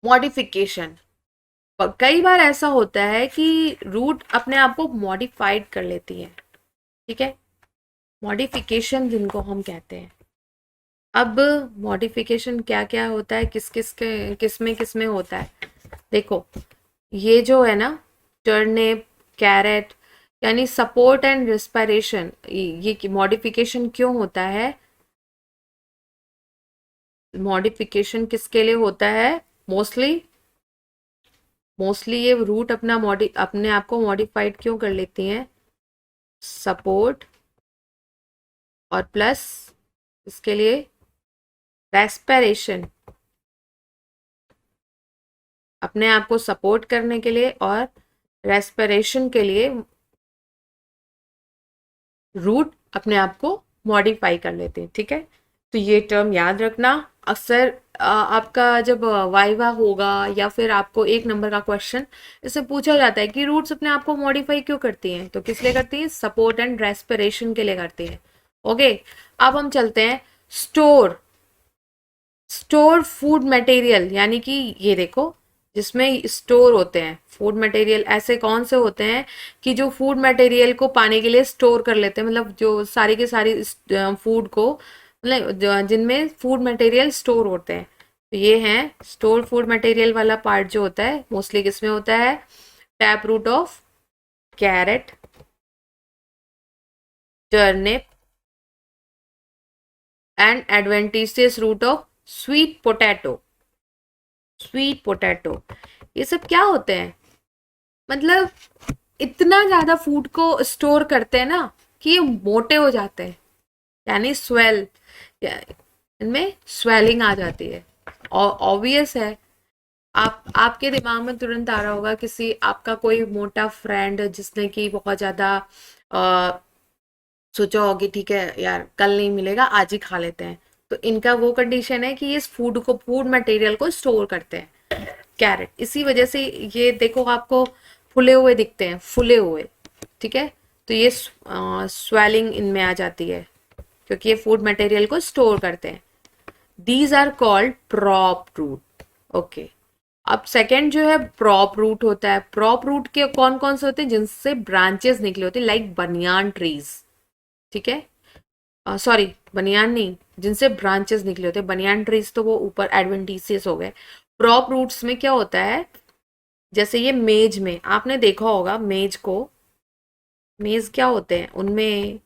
Modification. कई बार ऐसा होता है कि रूट अपने आप को मॉडिफाइड कर लेती है, ठीक है, मॉडिफिकेशन जिनको हम कहते हैं। अब मॉडिफिकेशन क्या क्या होता है, किस में होता है, देखो, ये जो है ना, टर्निप, कैरेट, यानी सपोर्ट एंड रेस्पिरेशन, ये मॉडिफिकेशन क्यों होता है, मॉडिफिकेशन किसके लिए होता है, मोस्टली मोस्टली ये रूट अपने आप को मॉडिफाइड क्यों कर लेती हैं, सपोर्ट और प्लस इसके लिए रेस्पिरेशन, अपने आप को सपोर्ट करने के लिए और रेस्पिरेशन के लिए रूट अपने आप को मॉडिफाई कर लेते हैं, ठीक है। तो ये टर्म याद रखना। अक्सर आपका जब वाइवा होगा या फिर आपको 1 नंबर का क्वेश्चन इससे पूछा जाता है कि रूट्स अपने आप को मॉडिफाई क्यों करती हैं, तो किस लिए करती हैं, सपोर्ट एंड रेस्पिरेशन के लिए करती हैं। ओके, अब हम चलते हैं स्टोर। स्टोर फूड मटेरियल, यानी कि ये देखो, जिसमें स्टोर होते हैं फूड मटेरियल, ऐसे कौन से होते हैं कि जो फूड मटेरियल को पाने के लिए स्टोर कर लेते हैं, मतलब जो सारी के सारी फूड को, मतलब जिनमें फूड मटेरियल स्टोर होते हैं, तो ये है स्टोर फूड मटेरियल वाला पार्ट जो होता है, मोस्टली किसमें होता है, tap root of carrot, turnip and adventitious root of sweet potato. Sweet potato, ये सब क्या होते हैं, मतलब इतना ज्यादा फूड को स्टोर करते हैं ना कि ये मोटे हो जाते हैं, यानी स्वेल, इनमें स्वेलिंग आ जाती है। और ऑब्वियस है, आपके दिमाग में तुरंत आ रहा होगा किसी आपका कोई मोटा फ्रेंड जिसने कि बहुत ज्यादा सोचा होगी ठीक है यार कल नहीं मिलेगा आज ही खा लेते हैं, तो इनका वो कंडीशन है कि ये इस फूड मटेरियल को स्टोर करते हैं, कैरेट, इसी वजह से ये देखो आपको फुले हुए दिखते हैं, फुले हुए, ठीक है, तो ये स्वेलिंग इनमें आ जाती है क्योंकि ये फूड मटेरियल को स्टोर करते हैं। These are called prop root. Okay, अब सेकंड जो है प्रॉप रूट होता है। प्रॉप रूट के कौन कौन से होते हैं, जिनसे ब्रांचेस निकले होते हैं, लाइक बनियान ट्रीज, ठीक है, सॉरी बनियान नहीं, जिनसे ब्रांचेस निकले होते हैं, बनियान ट्रीज तो वो ऊपर एडवेंटिसियस हो गए। प्रॉप रूट्स में क्या होता है, जैसे ये मेज में आपने देखा होगा, मेज को, मेज क्या होते हैं उनमें,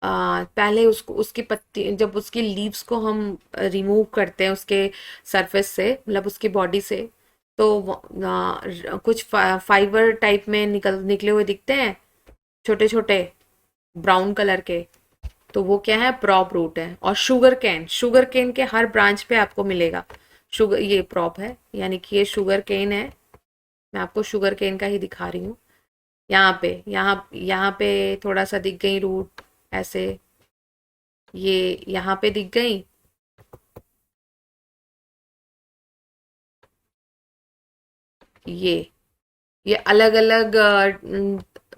पहले उसको उसकी पत्ती, जब उसकी लीव्स को हम रिमूव करते हैं उसके सरफेस से, मतलब उसकी बॉडी से, तो कुछ फाइबर टाइप में निकले हुए दिखते हैं, छोटे छोटे ब्राउन कलर के, तो वो क्या है, प्रॉप रूट है। और शुगर केन के हर ब्रांच पे आपको मिलेगा शुगर, ये प्रॉप है, यानी कि ये शुगर केन है, मैं आपको शुगर केन का ही दिखा रही हूँ। यहाँ पे थोड़ा सा दिख गई रूट, ऐसे, ये यहाँ पे दिख गई, ये ये अलग अलग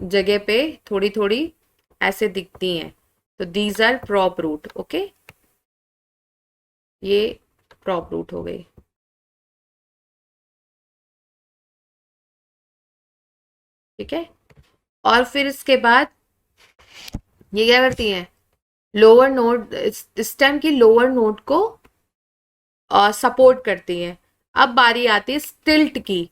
जगह पे थोड़ी थोड़ी ऐसे दिखती हैं, तो these are prop root. Okay, ये प्रॉप रूट हो गई, ठीक है। और फिर इसके बाद ये क्या करती हैं, लोअर नोट, स्टेम की लोअर नोट को सपोर्ट करती हैं। अब बारी आती है स्टिल्ट की।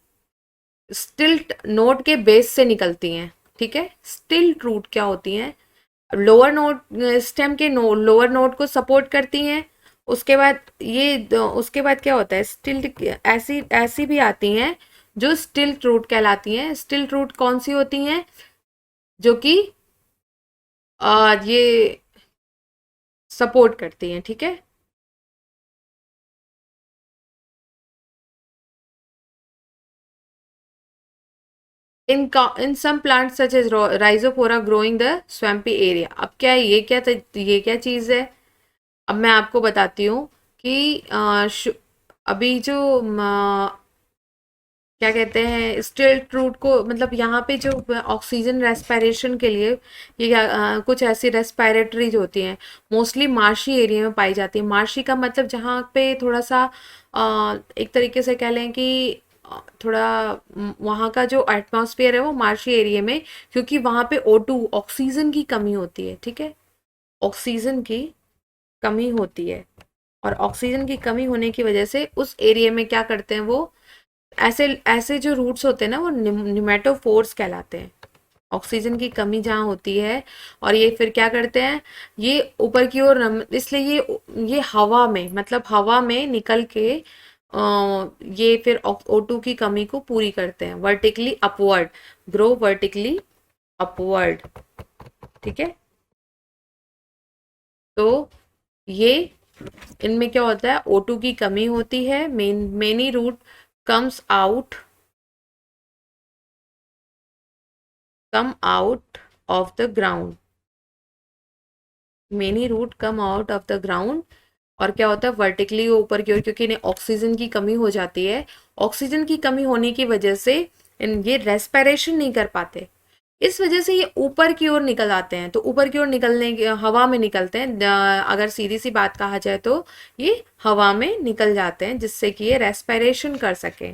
स्टिल्ट नोट के बेस से निकलती हैं, ठीक है। स्टिल्ट रूट क्या होती हैं, लोअर नोट, स्टेम के लोअर नोट को सपोर्ट करती हैं। उसके बाद उसके बाद क्या होता है, स्टिल्ट ऐसी ऐसी भी आती हैं जो स्टिल्ट रूट कहलाती हैं। स्टिल्ट रूट कौन सी होती हैं, जो कि ये सपोर्ट करती हैं, ठीक है। In some plant such as Rhizophora growing the swampy area. अब क्या है, ये क्या चीज़ है, अब मैं आपको बताती हूँ कि अभी जो क्या कहते हैं, स्टिल्ट रूट को, मतलब यहाँ पे जो ऑक्सीजन रेस्पिरेशन के लिए ये कुछ ऐसी रेस्पिरेटरीज होती हैं, मोस्टली मार्शी एरिया में पाई जाती है। मार्शी का मतलब जहाँ पे थोड़ा सा एक तरीके से कह लें कि थोड़ा वहाँ का जो एटमॉस्फेयर है वो मार्शी एरिया में, क्योंकि वहाँ पे O2 ऑक्सीजन की कमी होती है, ठीक है, ऑक्सीजन की कमी होती है। और ऑक्सीजन की कमी होने की वजह से उस एरिया में क्या करते हैं वो, ऐसे ऐसे जो रूट्स होते हैं ना वो निमेटोफोर्स कहलाते हैं। ऑक्सीजन की कमी जहाँ होती है, और ये फिर क्या करते हैं, ये ऊपर की ओर इसलिए ये हवा में, मतलब हवा में निकल के ये फिर O2 की कमी को पूरी करते हैं, vertically upward, grow vertically upward, ठीक है। तो ये इनमें क्या होता है, O2 की कमी होती है, many root comes out, come out of the ground, many root come out of the ground. और क्या होता है, वर्टिकली ऊपर की ओर, क्योंकि इन्हें ऑक्सीजन की कमी हो जाती है। ऑक्सीजन की कमी होने की वजह से ये रेस्पिरेशन नहीं कर पाते, इस वजह से ये ऊपर की ओर निकल आते हैं। तो ऊपर की ओर निकलने के, हवा में निकलते हैं, अगर सीधी सी बात कहा जाए तो ये हवा में निकल जाते हैं, जिससे कि ये रेस्पिरेशन कर सके।